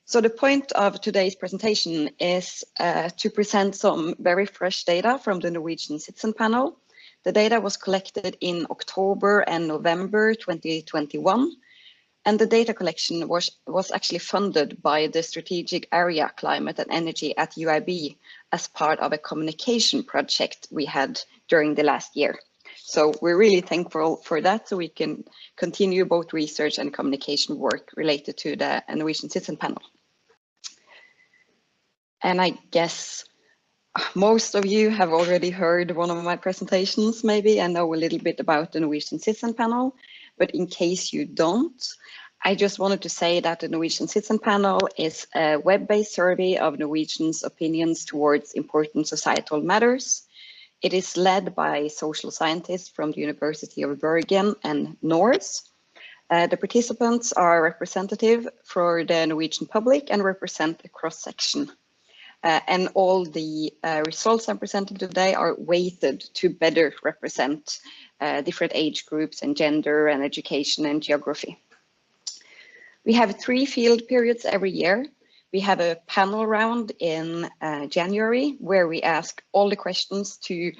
So the point of today's presentation is to present some very fresh data from the Norwegian Citizen Panel. The data was collected in October and November 2021, and the data collection was actually funded by the Strategic Area Climate and Energy at UIB as part of a communication project we had during the last year. So we're really thankful for that, so we can continue both research and communication work related to the Norwegian Citizen Panel. And I guess most of you have already heard one of my presentations maybe and know a little bit about the Norwegian Citizen Panel, but in case you don't, I just wanted to say that the Norwegian Citizen Panel is a web-based survey of Norwegians' opinions towards important societal matters. It is led by social scientists from the University of Bergen and Norse. The participants are representative for the Norwegian public and represent a cross-section. And all the results I'm presenting today are weighted to better represent different age groups and gender and education and geography. We have 3 field periods every year. We have a panel round in January where we ask all the questions to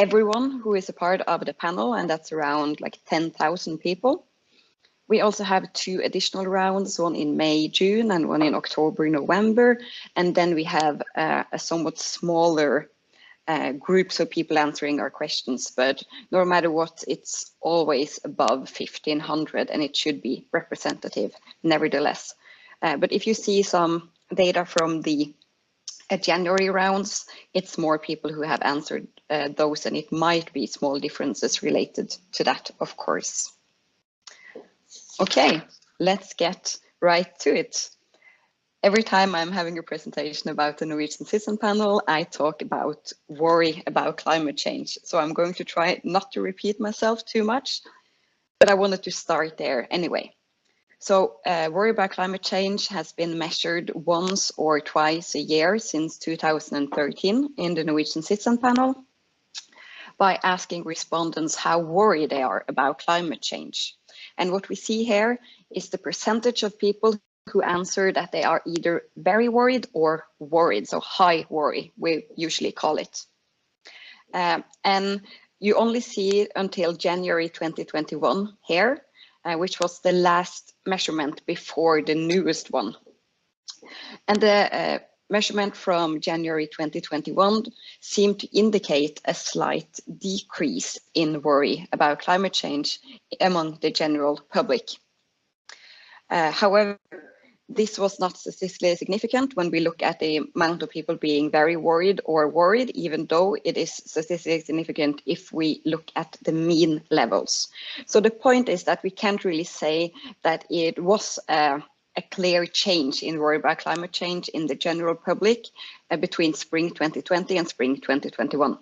everyone who is a part of the panel, and that's around like 10,000 people. We also have 2 additional rounds, one in May, June, and one in October, November. And then we have a somewhat smaller groups of people answering our questions, but no matter what, it's always above 1,500 and it should be representative nevertheless. But if you see some data from the January rounds, it's more people who have answered those, and it might be small differences related to that, of course. Okay, let's get right to it. Every time I'm having a presentation about the Norwegian Citizen Panel, I talk about worry about climate change. So I'm going to try not to repeat myself too much, but I wanted to start there anyway. So worry about climate change has been measured once or twice a year since 2013 in the Norwegian Citizen Panel by asking respondents how worried they are about climate change. And what we see here is the percentage of people who answer that they are either very worried or worried, so high worry, we usually call it. And you only see it until January 2021 here, which was the last measurement before the newest one. And the measurement from January 2021 seemed to indicate a slight decrease in worry about climate change among the general public. However, this was not statistically significant when we look at the amount of people being very worried or worried, even though it is statistically significant if we look at the mean levels. So the point is that we can't really say that it was a clear change in worry about climate change in the general public between spring 2020 and spring 2021.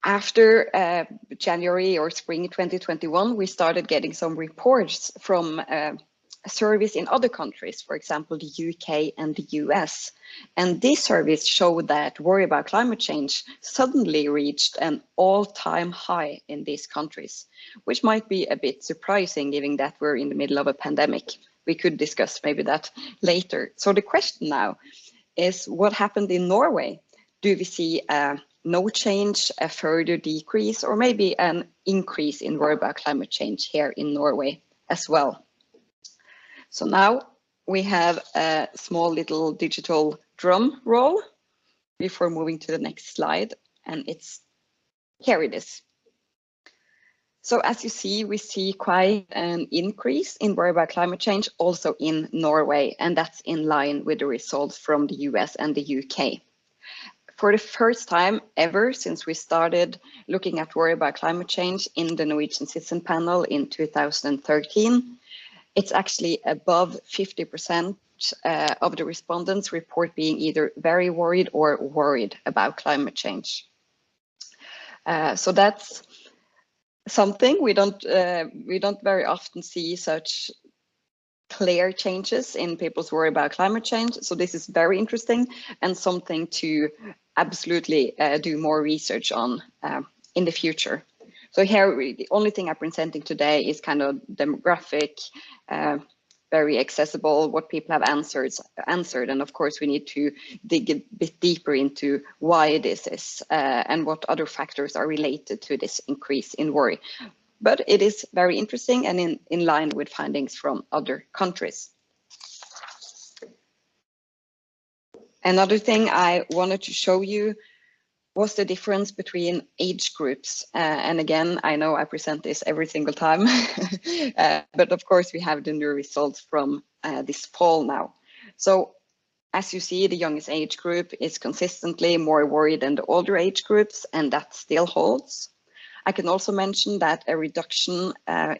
After January or spring 2021, we started getting some reports from surveys in other countries, for example, the UK and the US. And these surveys showed that worry about climate change suddenly reached an all-time high in these countries, which might be a bit surprising given that we're in the middle of a pandemic. We could discuss maybe that later. So the question now is, what happened in Norway? Do we see no change, a further decrease, or maybe an increase in worry about climate change here in Norway as well? So now we have a small little digital drum roll before moving to the next slide, and here it is. So as you see, we see quite an increase in worry about climate change also in Norway, and that's in line with the results from the US and the UK. For the first time ever since we started looking at worry about climate change in the Norwegian Citizen Panel in 2013, it's actually above 50% of the respondents report being either very worried or worried about climate change. So that's something we don't very often see such clear changes in people's worry about climate change. So this is very interesting and something to absolutely do more research on in the future. So here, the only thing I'm presenting today is kind of demographic, very accessible, what people have answered. And of course, we need to dig a bit deeper into why this is and what other factors are related to this increase in worry. But it is very interesting and in line with findings from other countries. Another thing I wanted to show you was the difference between age groups. And again, I know I present this every single time, but of course we have the new results from this fall now. So as you see, the youngest age group is consistently more worried than the older age groups, and that still holds. I can also mention that a reduction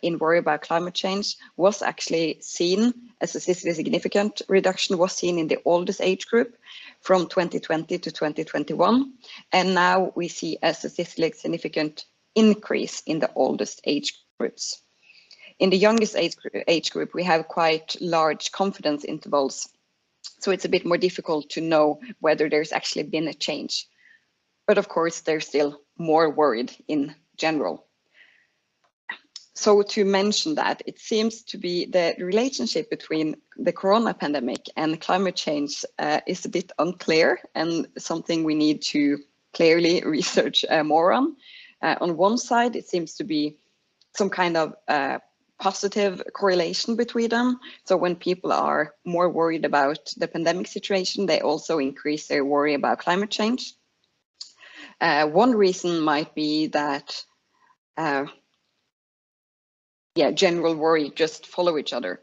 in worry about climate change was actually seen, a statistically significant reduction was seen in the oldest age group from 2020 to 2021. And now we see a statistically significant increase in the oldest age groups. In the youngest age group, we have quite large confidence intervals. So it's a bit more difficult to know whether there's actually been a change. But of course, they're still more worried in general. So to mention that, it seems to be the relationship between the corona pandemic and climate change is a bit unclear and something we need to clearly research more on. On one side, it seems to be some kind of positive correlation between them. So when people are more worried about the pandemic situation, they also increase their worry about climate change. One reason might be that general worry just follow each other.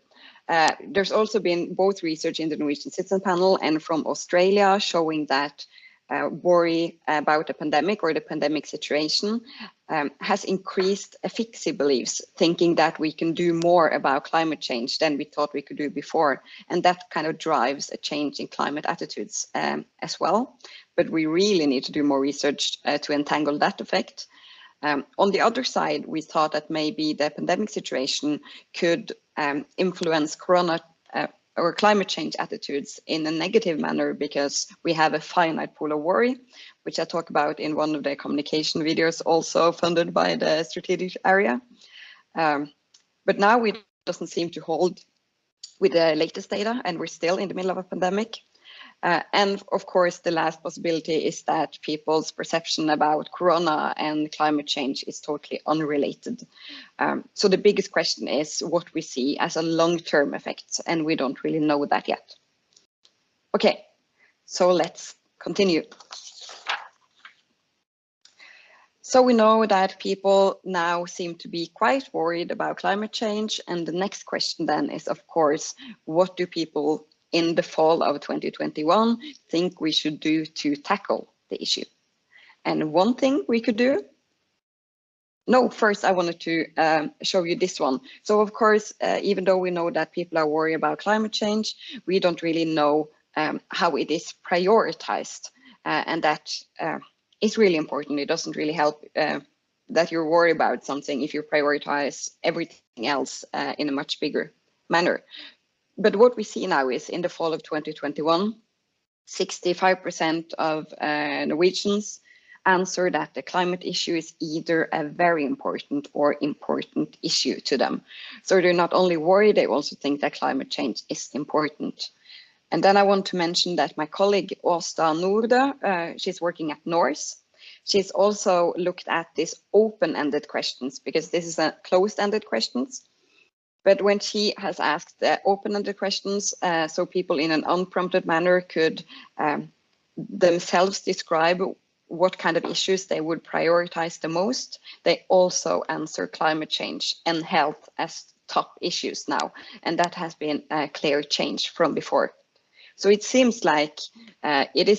There's also been both research in the Norwegian Citizen Panel and from Australia showing that worry about the pandemic or the pandemic situation has increased efficacy beliefs, thinking that we can do more about climate change than we thought we could do before. And that kind of drives a change in climate attitudes as well. But we really need to do more research to entangle that effect. On the other side, we thought that maybe the pandemic situation could influence corona or climate change attitudes in a negative manner because we have a finite pool of worry, which I talk about in one of the communication videos also funded by the strategic area. But now it doesn't seem to hold with the latest data, and we're still in the middle of a pandemic. And of course, the last possibility is that people's perception about corona and climate change is totally unrelated. So the biggest question is what we see as a long-term effect, and we don't really know that yet. Okay, so let's continue. So we know that people now seem to be quite worried about climate change, and the next question then is, of course, what do people in the fall of 2021 think we should do to tackle the issue? And one thing we could do, first I wanted to show you this one. So of course, even though we know that people are worried about climate change, we don't really know how it is prioritized. And that is really important. It doesn't really help that you're worried about something if you prioritize everything else in a much bigger manner. But what we see now is in the fall of 2021, 65% of Norwegians answer that the climate issue is either a very important or important issue to them. So they're not only worried, they also think that climate change is important. And then I want to mention that my colleague Åsta Norde, she's working at Norse. She's also looked at these open-ended questions because this is a closed-ended questions. But when she has asked open-ended questions, so people in an unprompted manner could themselves describe what kind of issues they would prioritize the most, they also answer climate change and health as top issues now. And that has been a clear change from before. So it seems like it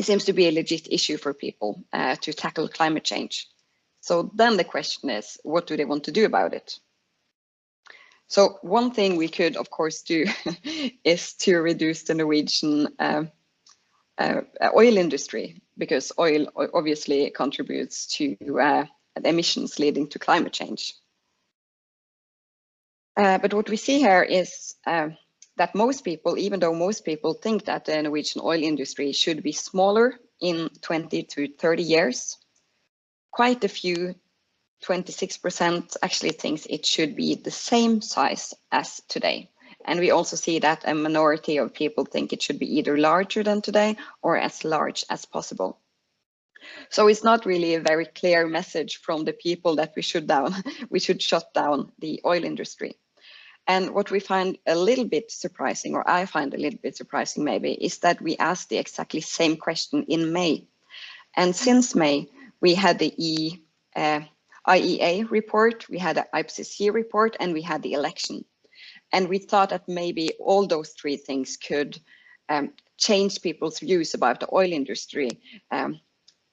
seems to be a legit issue for people to tackle climate change. So then the question is, what do they want to do about it? So one thing we could, of course, do is to reduce the Norwegian oil industry, because oil obviously contributes to emissions leading to climate change. But what we see here is that most people, even though most people think that the Norwegian oil industry should be smaller in 20 to 30 years, quite a few, 26% actually thinks it should be the same size as today. And we also see that a minority of people think it should be either larger than today or as large as possible. So it's not really a very clear message from the people that we should shut down the oil industry. And what we find a little bit surprising, or I find a little bit surprising maybe, is that we asked the exactly same question in May. And since May, we had the IEA report, we had the IPCC report, and we had the election. And we thought that maybe all those three things could change people's views about the oil industry,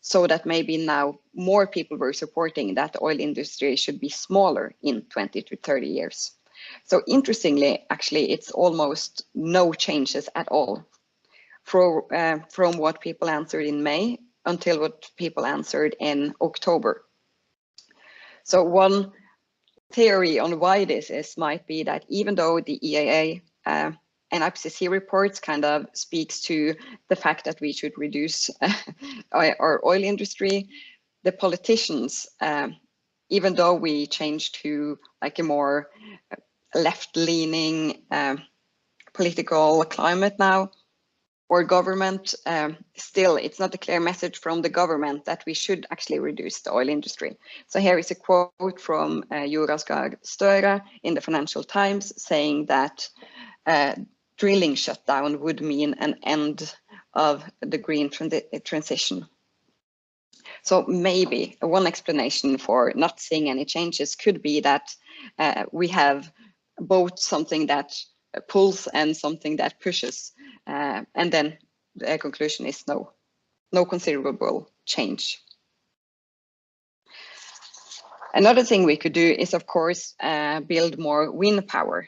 so that maybe now more people were supporting that the oil industry should be smaller in 20 to 30 years. So interestingly, actually, it's almost no changes at all from what people answered in May until what people answered in October. So one theory on why this is might be that even though the EIA and IPCC reports kind of speaks to the fact that we should reduce our oil industry, the politicians, even though we changed to like a more left-leaning political climate now, or government, still it's not a clear message from the government that we should actually reduce the oil industry. So here is a quote from Jonas Gahr Støre in the Financial Times saying that drilling shutdown would mean an end of the green transition. So maybe one explanation for not seeing any changes could be that we have both something that pulls and something that pushes, and then the conclusion is no considerable change. Another thing we could do is, of course, build more wind power.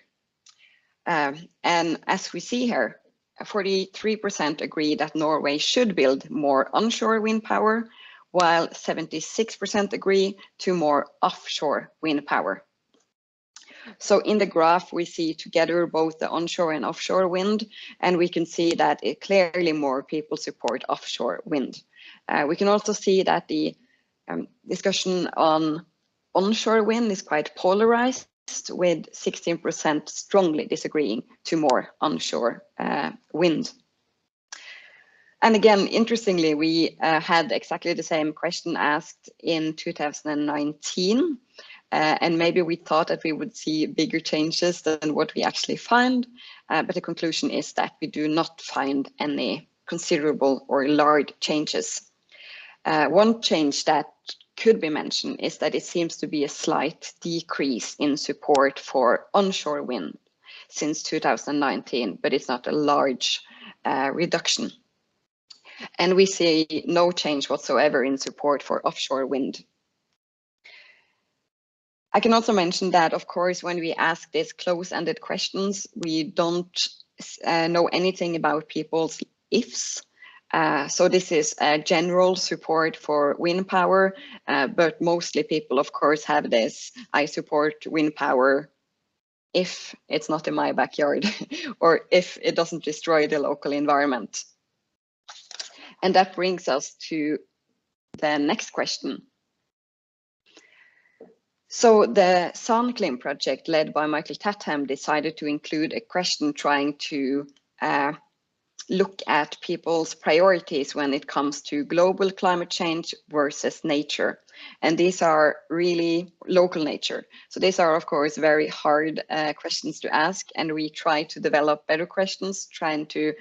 And as we see here, 43% agree that Norway should build more onshore wind power, while 76% agree to more offshore wind power. So in the graph, we see together both the onshore and offshore wind, and we can see that clearly more people support offshore wind. We can also see that the discussion on onshore wind is quite polarized, with 16% strongly disagreeing to more onshore wind. And again, interestingly, we had exactly the same question asked in 2019. And maybe we thought that we would see bigger changes than what we actually find. But the conclusion is that we do not find any considerable or large changes. One change that could be mentioned is that it seems to be a slight decrease in support for onshore wind since 2019, but it's not a large reduction. And we see no change whatsoever in support for offshore wind. I can also mention that, of course, when we ask these close-ended questions, we don't know anything about people's ifs. So this is a general support for wind power, but mostly people, of course, have this, I support wind power if it's not in my backyard or if it doesn't destroy the local environment. And that brings us to the next question. So the SANCLIM project led by Michael Tatham decided to include a question trying to look at people's priorities when it comes to global climate change versus nature. And these are really local nature. So these are, of course, very hard questions to ask. And we try to develop better questions, trying to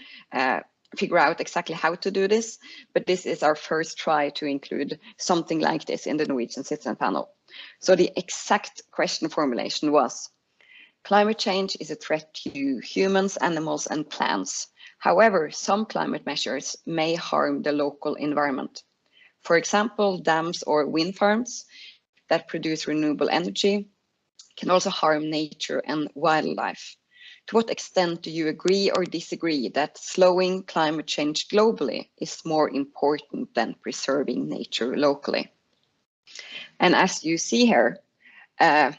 figure out exactly how to do this. But this is our first try to include something like this in the Norwegian Citizen Panel. So the exact question formulation was, climate change is a threat to humans, animals, and plants. However, some climate measures may harm the local environment. For example, dams or wind farms that produce renewable energy can also harm nature and wildlife. To what extent do you agree or disagree that slowing climate change globally is more important than preserving nature locally? And as you see here, 32%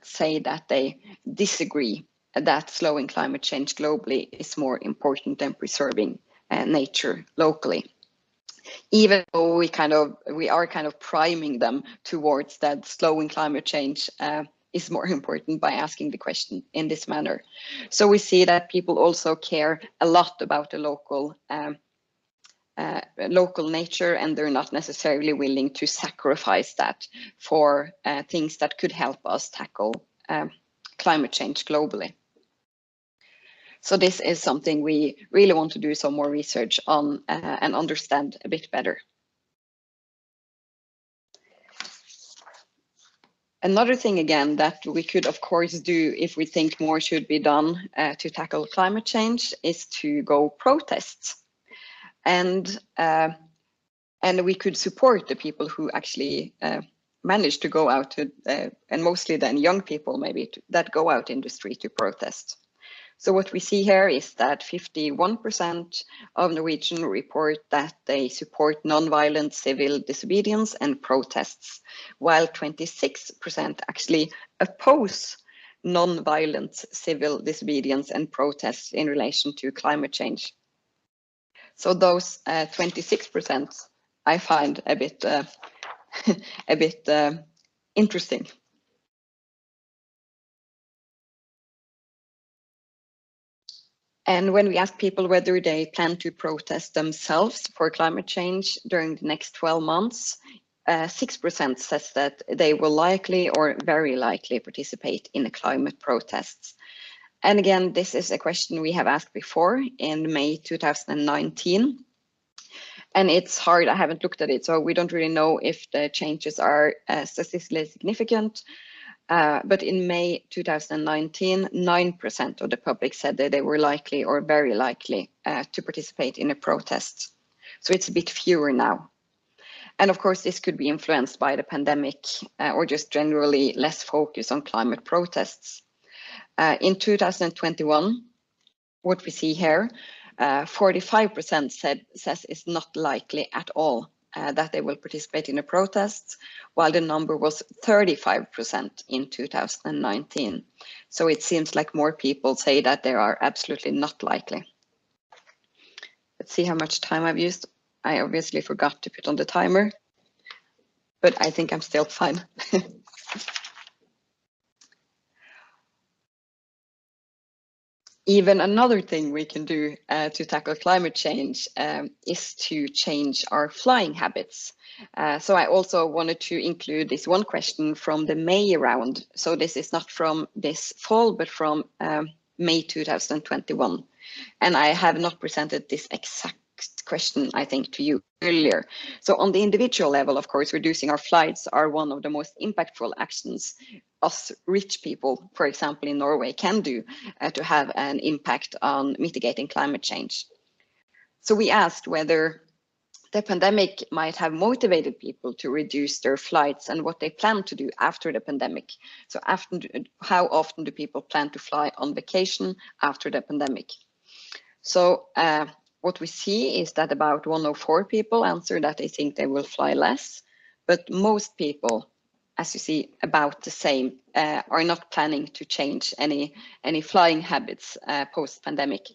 say that they disagree that slowing climate change globally is more important than preserving nature locally. even though we are kind of priming them towards that slowing climate change is more important by asking the question in this manner. So we see that people also care a lot about the local nature, and they're not necessarily willing to sacrifice that for things that could help us tackle climate change globally. So this is something we really want to do some more research on and understand a bit better. Another thing, again, that we could, of course, do if we think more should be done to tackle climate change is to go protest. And we could support the people who actually manage to go out to, and mostly then young people maybe, that go out in the street to protest. So what we see here is that 51% of Norwegians report that they support non-violent civil disobedience and protests, while 26% actually oppose non-violent civil disobedience and protests in relation to climate change. So those 26% I find a bit interesting. And when we ask people whether they plan to protest themselves for climate change during the next 12 months, 6% says that they will likely or very likely participate in the climate protests. And again, this is a question we have asked before in May 2019. And it's hard, I haven't looked at it, so we don't really know if the changes are statistically significant. But in May 2019, 9% of the public said that they were likely or very likely to participate in a protest. So it's a bit fewer now. And of course, this could be influenced by the pandemic or just generally less focus on climate protests. In 2021, what we see here, 45% says it's not likely at all that they will participate in a protest, while the number was 35% in 2019. So it seems like more people say that they are absolutely not likely. Let's see how much time I've used. I obviously forgot to put on the timer, but I think I'm still fine. Even another thing we can do to tackle climate change is to change our flying habits. So I also wanted to include this one question from the May round. So this is not from this fall, but from May 2021. And I have not presented this exact question, I think, to you earlier. So on the individual level, of course, reducing our flights are one of the most impactful actions us rich people, for example, in Norway, can do to have an impact on mitigating climate change. So we asked whether the pandemic might have motivated people to reduce their flights and what they plan to do after the pandemic. So how often do people plan to fly on vacation after the pandemic? So what we see is that about 104 people answer that they think they will fly less, but most people, as you see, about the same, are not planning to change any flying habits post-pandemic.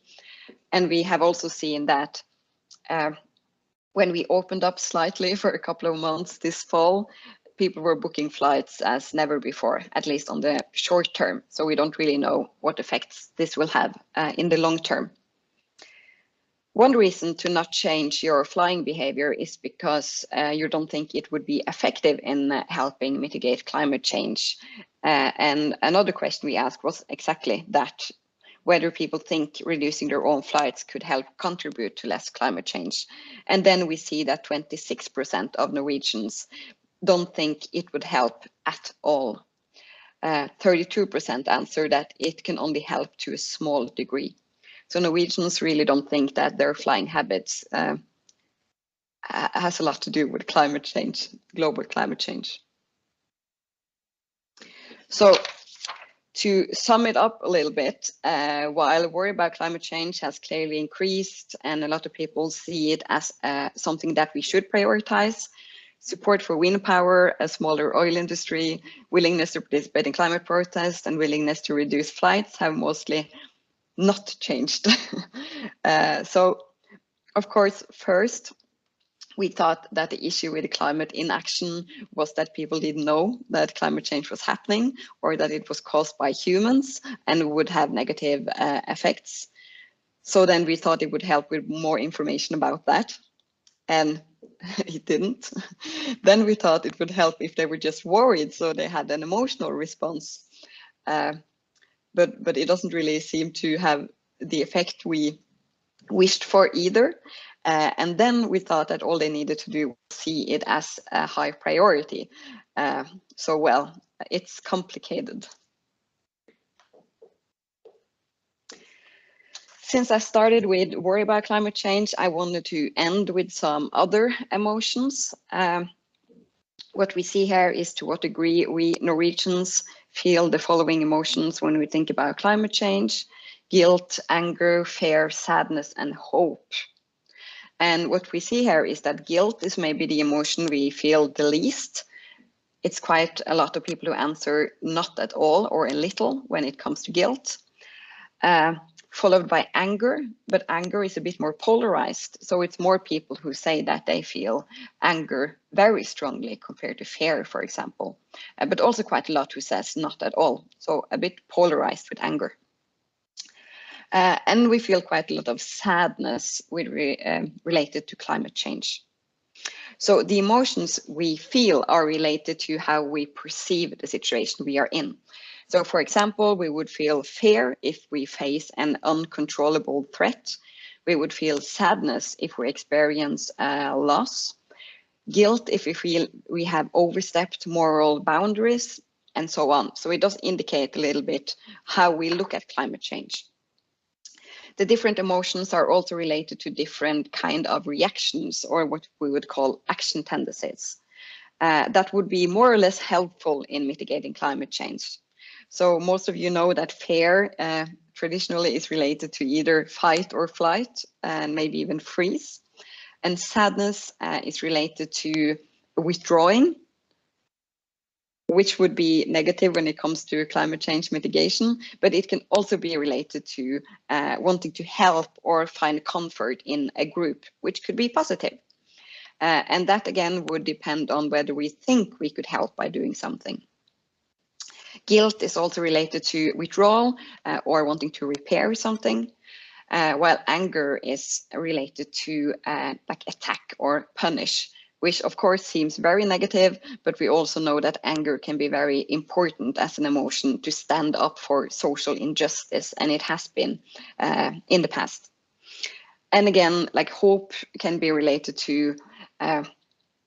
And we have also seen that when we opened up slightly for a couple of months this fall, people were booking flights as never before, at least on the short term. So we don't really know what effects this will have in the long term. One reason to not change your flying behavior is because you don't think it would be effective in helping mitigate climate change. And another question we asked was exactly that, whether people think reducing their own flights could help contribute to less climate change. And then we see that 26% of Norwegians don't think it would help at all. 32% answer that it can only help to a small degree. So Norwegians really don't think that their flying habits has a lot to do with climate change, global climate change. So to sum it up a little bit, while worry about climate change has clearly increased and a lot of people see it as something that we should prioritize, support for wind power, a smaller oil industry, willingness to participate in climate protests, and willingness to reduce flights have mostly not changed. So, of course, first, we thought that the issue with the climate inaction was that people didn't know that climate change was happening, or that it was caused by humans and would have negative effects. So then we thought it would help with more information about that, and it didn't. Then we thought it would help if they were just worried, so they had an emotional response. But it doesn't really seem to have the effect we wished for either. And then we thought that all they needed to do was see it as a high priority. So, well, it's complicated. Since I started with worry about climate change, I wanted to end with some other emotions. What we see here is to what degree we Norwegians feel the following emotions when we think about climate change: guilt, anger, fear, sadness, and hope. And what we see here is that guilt is maybe the emotion we feel the least. It's quite a lot of people who answer not at all or a little when it comes to guilt. Followed by anger, but anger is a bit more polarized. So it's more people who say that they feel anger very strongly compared to fear, for example, but also quite a lot who says not at all. So a bit polarized with anger. And we feel quite a lot of sadness related to climate change. So the emotions we feel are related to how we perceive the situation we are in. So for example, we would feel fear if we face an uncontrollable threat. We would feel sadness if we experience loss, guilt if we feel we have overstepped moral boundaries, and so on. So it does indicate a little bit how we look at climate change. The different emotions are also related to different kind of reactions, or what we would call action tendencies. That would be more or less helpful in mitigating climate change. So most of you know that fear traditionally is related to either fight or flight, and maybe even freeze. And sadness is related to withdrawing, which would be negative when it comes to climate change mitigation, but it can also be related to wanting to help or find comfort in a group, which could be positive. And that again would depend on whether we think we could help by doing something. Guilt is also related to withdrawal or wanting to repair something, while anger is related to like attack or punish, which of course seems very negative, but we also know that anger can be very important as an emotion to stand up for social injustice, and it has been in the past. And again, like hope can be related to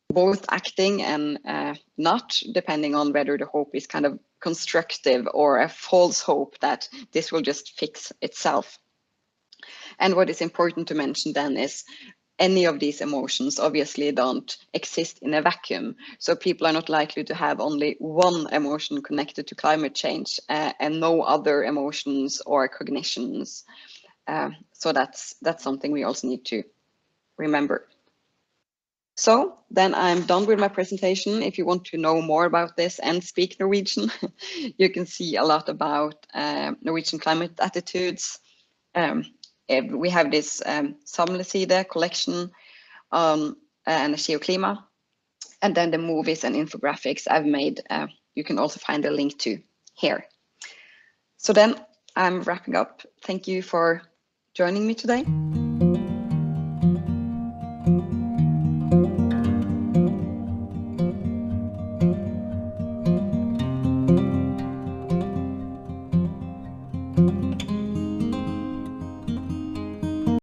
both acting and not, depending on whether the hope is kind of constructive or a false hope that this will just fix itself. And what is important to mention then is any of these emotions obviously don't exist in a vacuum. So people are not likely to have only one emotion connected to climate change and no other emotions or cognitions. So that's something we also need to remember. So then I'm done with my presentation. If you want to know more about this and speak Norwegian, you can see a lot about Norwegian climate attitudes. We have this Samleside collection on energi og klima, and then the movies and infographics I've made, you can also find a link to here. So then I'm wrapping up. Thank you for joining me today.